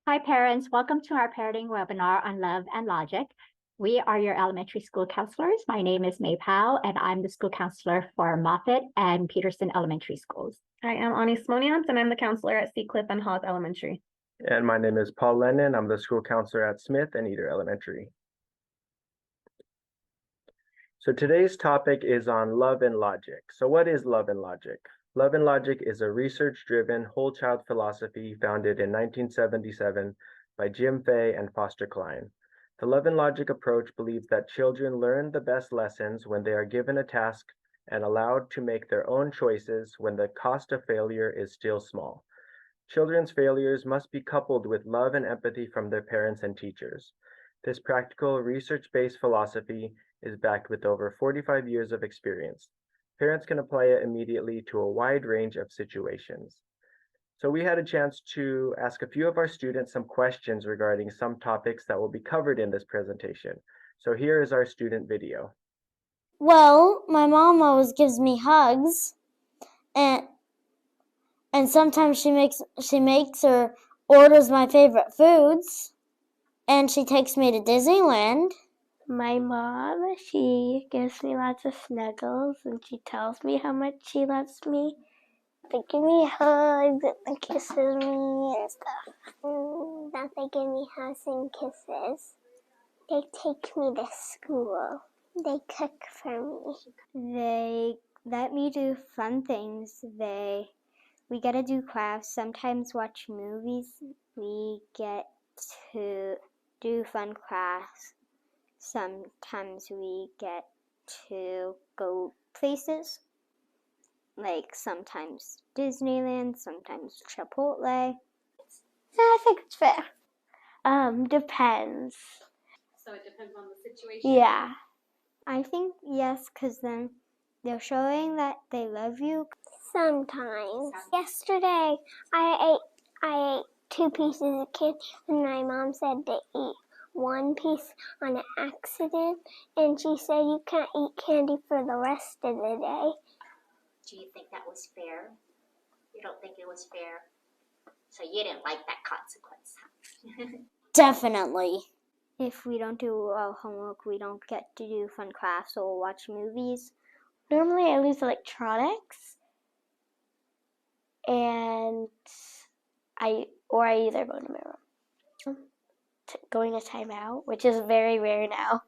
Hi, parents. Welcome to our parenting webinar on love and logic. We are your elementary school counselors. My name is May Powell, and I'm the school counselor for Moffett and Peterson Elementary Schools. I am Ani Simonians, and I'm the counselor at Seacliff and Hawes Elementary. And my name is Paul Lennon. I'm the school counselor at Smith and Eder Elementary. So today's topic is on love and logic. So what is love and logic? Love and logic is a research-driven whole child philosophy founded in 1977 by Jim Fay and Foster Cline. The love and logic approach believes that children learn the best lessons when they are given a task and allowed to make their own choices when the cost of failure is still small. Children's failures must be coupled with love and empathy from their parents and teachers. This practical, research-based philosophy is backed with over 45 years of experience. Parents can apply it immediately to a wide range of situations. So we had a chance to ask a few of our students some questions regarding some topics that will be covered in this presentation. So here is our student video. Well, my mom always gives me hugs, and sometimes she makes or orders my favorite foods, and she takes me to Disneyland. My mom, she gives me lots of snuggles, and she tells me how much she loves me. They give me hugs and kisses me and stuff. That they give me hugs and kisses. They take me to school. They cook for me. They let me do fun things. We get to do crafts, sometimes watch movies. We get to do fun crafts. Sometimes we get to go places, like sometimes Disneyland, sometimes Chipotle. I think it's fair. Depends. So it depends on the situation? Yeah. I think yes, because then they're showing that they love you. Sometimes. Yesterday, I ate 2 pieces of candy, and my mom said to eat 1 piece on an accident, and she said you can't eat candy for the rest of the day. Do you think that was fair? You don't think it was fair? So you didn't like that consequence, huh? Definitely. If we don't do our homework, we don't get to do fun crafts or watch movies. Normally, I lose electronics, and I either go to my room. Going to timeout, which is very rare now.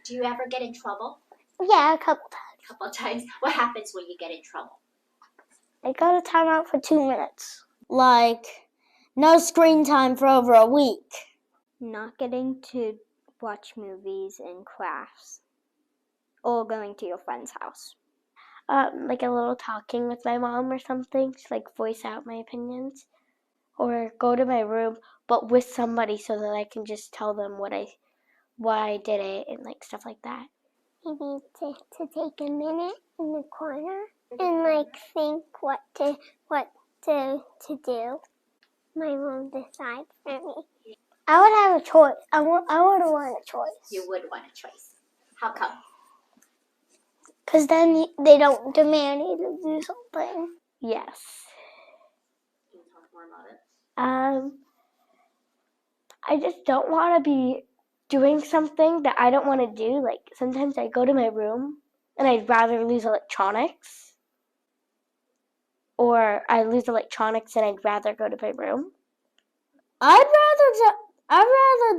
Do you ever get in trouble? Yeah, a couple times. A couple of times. What happens when you get in trouble? I go to timeout for 2 minutes. Like, no screen time for over a week. Not getting to watch movies and crafts. Or going to your friend's house. Like a little talking with my mom or something, to like voice out my opinions. Or go to my room, but with somebody so that I can just tell them why I did it and like stuff like that. Maybe to take a minute in the corner and like think what to do. My mom decides for me. I would have a choice. I would want a choice. You would want a choice. How come? Because then they don't demand you to do something. Yes. Can you talk more about it? I just don't want to be doing something that I don't want to do. Like sometimes I go to my room and I'd rather lose electronics. Or I lose electronics and I'd rather go to my room. I'd rather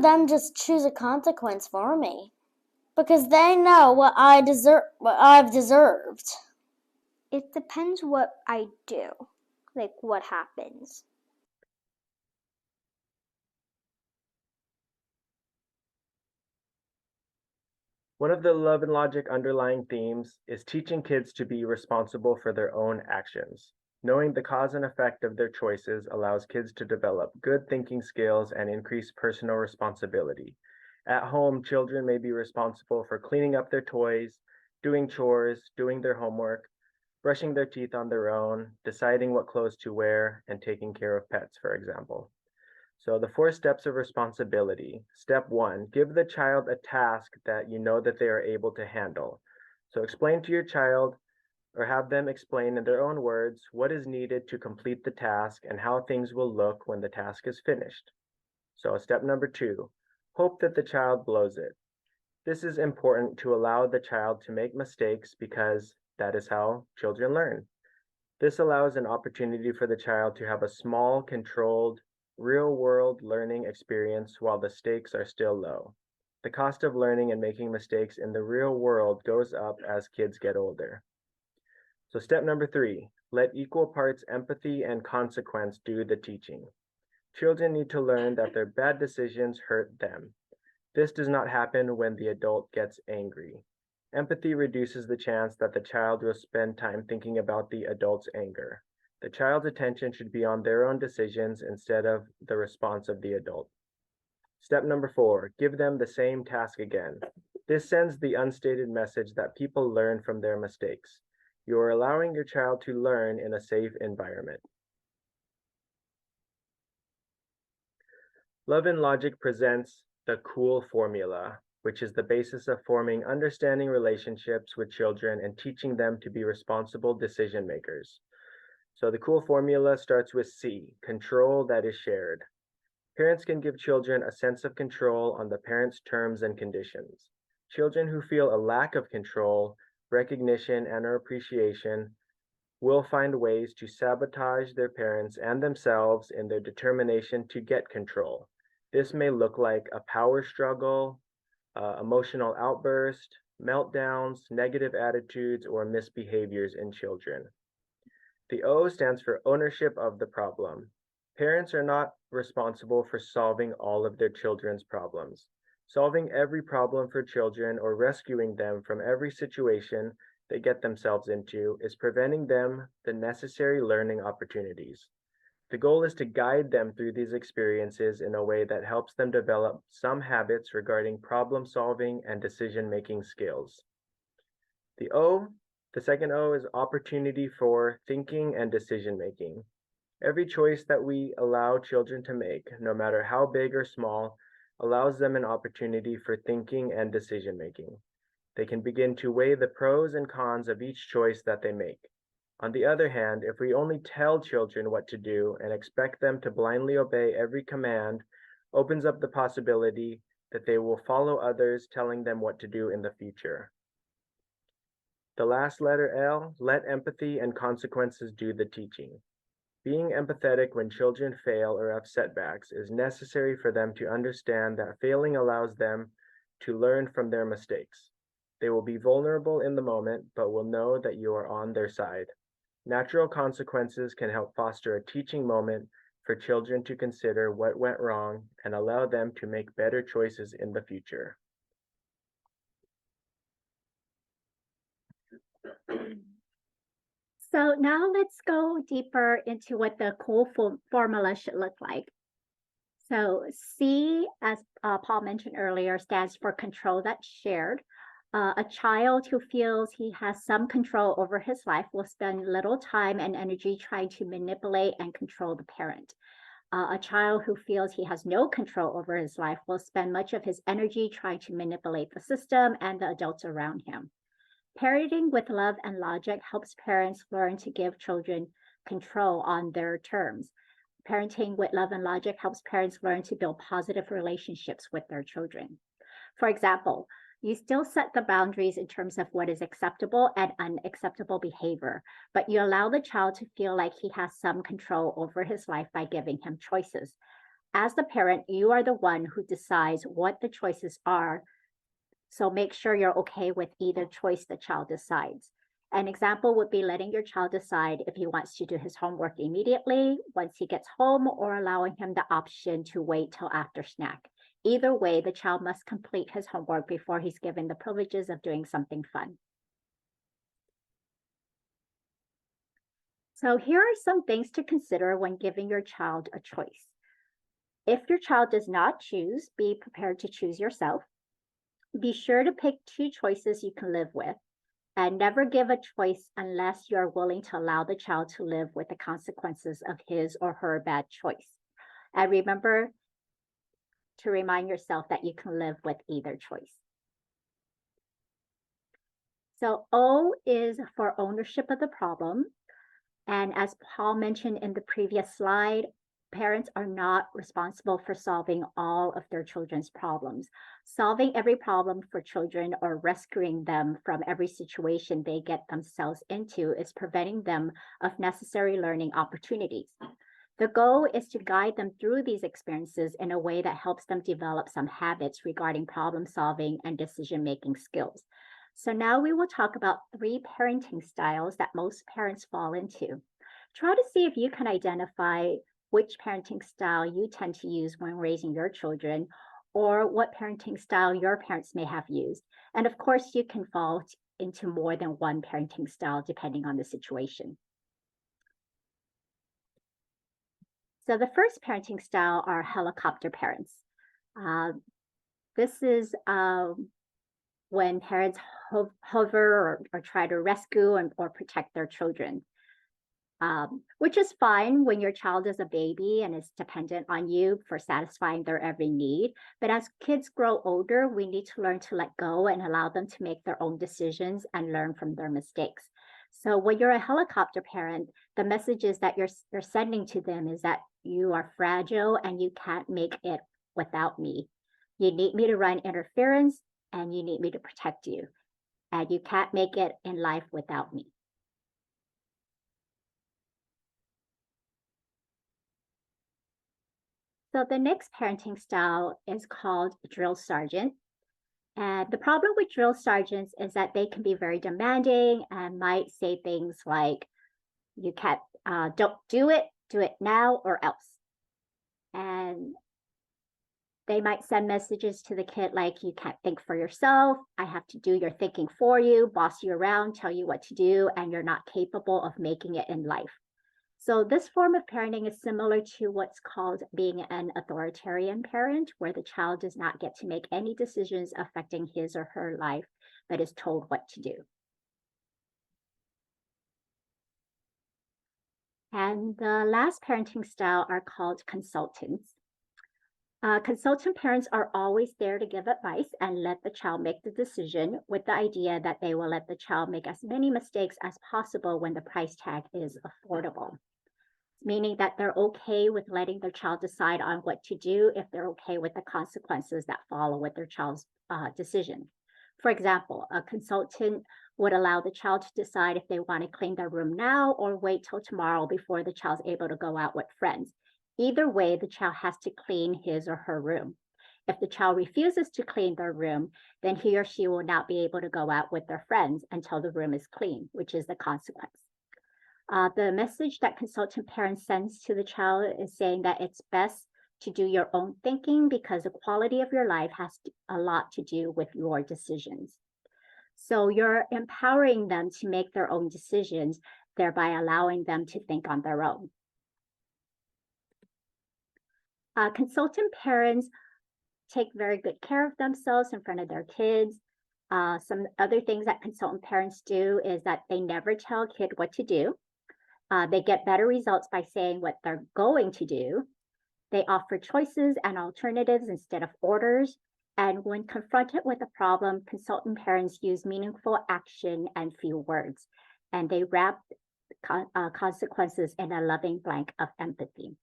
them just choose a consequence for me, because they know what I've deserved. It depends what I do, like what happens. One of the love and logic underlying themes is teaching kids to be responsible for their own actions. Knowing the cause and effect of their choices allows kids to develop good thinking skills and increase personal responsibility. At home, children may be responsible for cleaning up their toys, doing chores, doing their homework, brushing their teeth on their own, deciding what clothes to wear, and taking care of pets, for example. So the 4 steps of responsibility. Step 1, give the child a task that you know that they are able to handle. So explain to your child or have them explain in their own words what is needed to complete the task and how things will look when the task is finished. So step number 2, hope that the child blows it. This is important to allow the child to make mistakes because that is how children learn. This allows an opportunity for the child to have a small, controlled, real-world learning experience while the stakes are still low. The cost of learning and making mistakes in the real world goes up as kids get older. So step number 3, let equal parts empathy and consequence do the teaching. Children need to learn that their bad decisions hurt them. This does not happen when the adult gets angry. Empathy reduces the chance that the child will spend time thinking about the adult's anger. The child's attention should be on their own decisions instead of the response of the adult. Step number 4, give them the same task again. This sends the unstated message that people learn from their mistakes. You are allowing your child to learn in a safe environment. Love and Logic presents the COOL formula, which is the basis of forming understanding relationships with children and teaching them to be responsible decision makers. So the COOL formula starts with C, control that is shared. Parents can give children a sense of control on the parents' terms and conditions. Children who feel a lack of control, recognition, and appreciation will find ways to sabotage their parents and themselves in their determination to get control. This may look like a power struggle, emotional outburst, meltdowns, negative attitudes, or misbehaviors in children. The O stands for ownership of the problem. Parents are not responsible for solving all of their children's problems. Solving every problem for children or rescuing them from every situation they get themselves into is preventing them the necessary learning opportunities. The goal is to guide them through these experiences in a way that helps them develop some habits regarding problem solving and decision-making skills. The second O is opportunity for thinking and decision-making. Every choice that we allow children to make, no matter how big or small, allows them an opportunity for thinking and decision-making. They can begin to weigh the pros and cons of each choice that they make. On the other hand, if we only tell children what to do and expect them to blindly obey every command, opens up the possibility that they will follow others telling them what to do in the future. The last letter L, let empathy and consequences do the teaching. Being empathetic when children fail or have setbacks is necessary for them to understand that failing allows them to learn from their mistakes. They will be vulnerable in the moment, but will know that you are on their side. Natural consequences can help foster a teaching moment for children to consider what went wrong and allow them to make better choices in the future. So now let's go deeper into what the COOL formula should look like. So C, as Paul mentioned earlier, stands for control that's shared. A child who feels he has some control over his life will spend little time and energy trying to manipulate and control the parent. A child who feels he has no control over his life will spend much of his energy trying to manipulate the system and the adults around him. Parenting with love and logic helps parents learn to give children control on their terms. Parenting with love and logic helps parents learn to build positive relationships with their children. For example, you still set the boundaries in terms of what is acceptable and unacceptable behavior, but you allow the child to feel like he has some control over his life by giving him choices. As the parent, you are the one who decides what the choices are, so make sure you're okay with either choice the child decides. An example would be letting your child decide if he wants to do his homework immediately once he gets home, or allowing him the option to wait till after snack. Either way, the child must complete his homework before he's given the privileges of doing something fun. So here are some things to consider when giving your child a choice. If your child does not choose, be prepared to choose yourself. Be sure to pick 2 choices you can live with, and never give a choice unless you are willing to allow the child to live with the consequences of his or her bad choice. And remember to remind yourself that you can live with either choice. So O is for ownership of the problem. And as Paul mentioned in the previous slide, parents are not responsible for solving all of their children's problems. Solving every problem for children or rescuing them from every situation they get themselves into is preventing them of necessary learning opportunities. The goal is to guide them through these experiences in a way that helps them develop some habits regarding problem solving and decision-making skills. So now we will talk about 3 parenting styles that most parents fall into. Try to see if you can identify which parenting style you tend to use when raising your children, or what parenting style your parents may have used. And of course, you can fall into more than one parenting style depending on the situation. So the first parenting style are helicopter parents. This is when parents hover or try to rescue or protect their children, which is fine when your child is a baby and is dependent on you for satisfying their every need. But as kids grow older, we need to learn to let go and allow them to make their own decisions and learn from their mistakes. So when you're a helicopter parent, the messages that you're sending to them is that you are fragile and you can't make it without me. You need me to run interference and you need me to protect you. And you can't make it in life without me. So the next parenting style is called drill sergeant. And the problem with drill sergeants is that they can be very demanding and might say things like, you can't, don't do it now or else. And they might send messages to the kid like, you can't think for yourself, I have to do your thinking for you, boss you around, tell you what to do, and you're not capable of making it in life. So this form of parenting is similar to what's called being an authoritarian parent, where the child does not get to make any decisions affecting his or her life, but is told what to do. And the last parenting style are called consultants. Consultant parents are always there to give advice and let the child make the decision, with the idea that they will let the child make as many mistakes as possible when the price tag is affordable. Meaning that they're okay with letting their child decide on what to do if they're okay with the consequences that follow with their child's decision. For example, a consultant would allow the child to decide if they want to clean their room now or wait till tomorrow before the child's able to go out with friends. Either way, the child has to clean his or her room. If the child refuses to clean their room, then he or she will not be able to go out with their friends until the room is clean, which is the consequence. The message that consultant parents sends to the child is saying that it's best to do your own thinking because the quality of your life has a lot to do with your decisions. So you're empowering them to make their own decisions, thereby allowing them to think on their own. Consultant parents take very good care of themselves in front of their kids. Some other things that consultant parents do is that they never tell a kid what to do. They get better results by saying what they're going to do. They offer choices and alternatives instead of orders. And when confronted with a problem, consultant parents use meaningful action and few words. And they wrap consequences in a loving blank of empathy,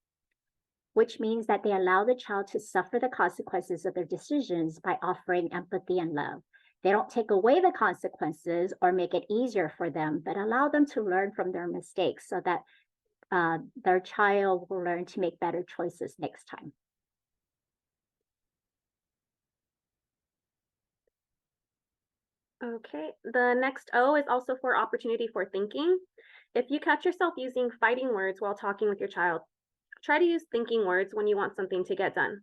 which means that they allow the child to suffer the consequences of their decisions by offering empathy and love. They don't take away the consequences or make it easier for them, but allow them to learn from their mistakes so that their child will learn to make better choices next time. Okay, the next O is also for opportunity for thinking. If you catch yourself using fighting words while talking with your child, try to use thinking words when you want something to get done.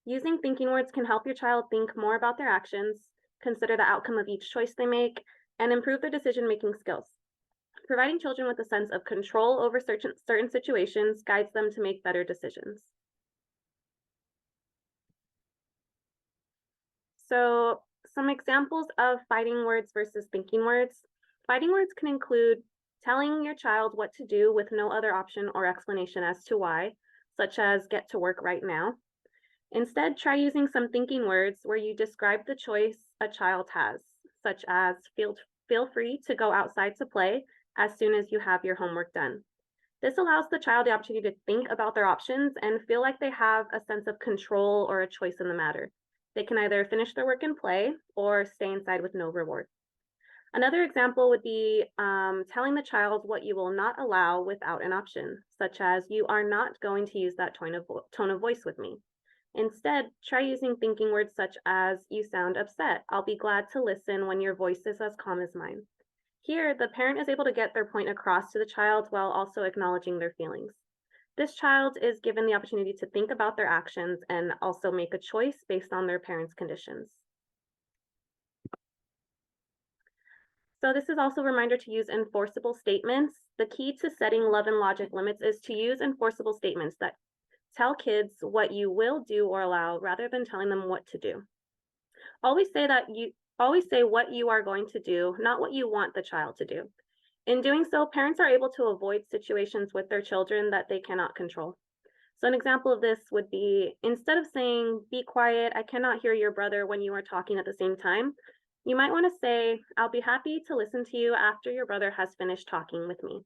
Using thinking words can help your child think more about their actions, consider the outcome of each choice they make, and improve their decision-making skills. Providing children with a sense of control over certain situations guides them to make better decisions. So, some examples of fighting words versus thinking words. Fighting words can include telling your child what to do with no other option or explanation as to why, such as get to work right now. Instead, try using some thinking words where you describe the choice a child has, such as feel free to go outside to play as soon as you have your homework done. This allows the child the opportunity to think about their options and feel like they have a sense of control or a choice in the matter. They can either finish their work and play or stay inside with no reward. Another example would be telling the child what you will not allow without an option, such as you are not going to use that tone of voice with me. Instead, try using thinking words such as, you sound upset. I'll be glad to listen when your voice is as calm as mine. Here, the parent is able to get their point across to the child while also acknowledging their feelings. This child is given the opportunity to think about their actions and also make a choice based on their parents' conditions. So this is also a reminder to use enforceable statements. The key to setting love and logic limits is to use enforceable statements that tell kids what you will do or allow rather than telling them what to do. Always say what you are going to do, not what you want the child to do. In doing so, parents are able to avoid situations with their children that they cannot control. So an example of this would be, instead of saying, be quiet, I cannot hear your brother when you are talking at the same time, you might want to say, I'll be happy to listen to you after your brother has finished talking with me.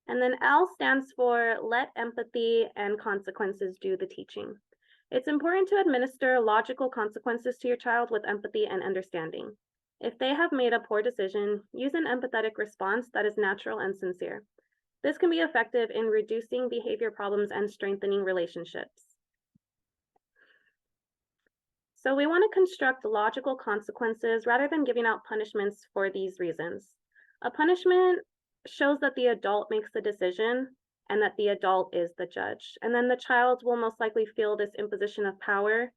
And then L stands for let empathy and consequences do the teaching. It's important to administer logical consequences to your child with empathy and understanding. If they have made a poor decision, use an empathetic response that is natural and sincere. This can be effective in reducing behavior problems and strengthening relationships. So we want to construct logical consequences rather than giving out punishments for these reasons. A punishment shows that the adult makes the decision and that the adult is the judge. And then the child will most likely feel this imposition of power.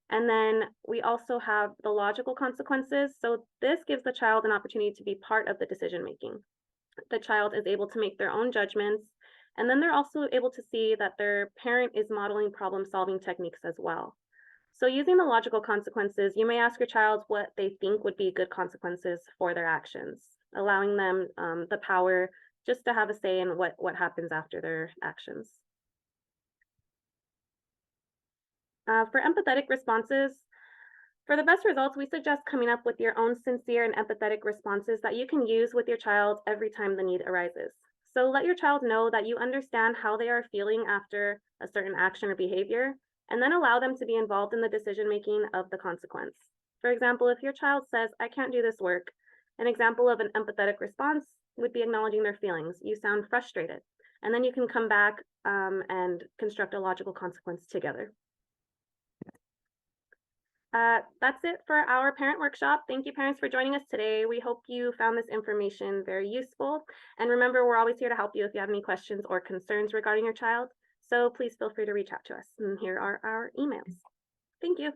And then we also have the logical consequences. So this gives the child an opportunity to be part of the decision making. The child is able to make their own judgments. And then they're also able to see that their parent is modeling problem solving techniques as well. So using the logical consequences, you may ask your child what they think would be good consequences for their actions, allowing them the power just to have a say in what happens after their actions. For empathetic responses, for the best results, we suggest coming up with your own sincere and empathetic responses that you can use with your child every time the need arises. So let your child know that you understand how they are feeling after a certain action or behavior, and then allow them to be involved in the decision-making of the consequence. For example, if your child says, I can't do this work, an example of an empathetic response would be acknowledging their feelings. You sound frustrated. And then you can come back and construct a logical consequence together. That's it for our parent workshop. Thank you, parents, for joining us today. We hope you found this information very useful. And remember, we're always here to help you if you have any questions or concerns regarding your child. So please feel free to reach out to us. And here are our emails. Thank you.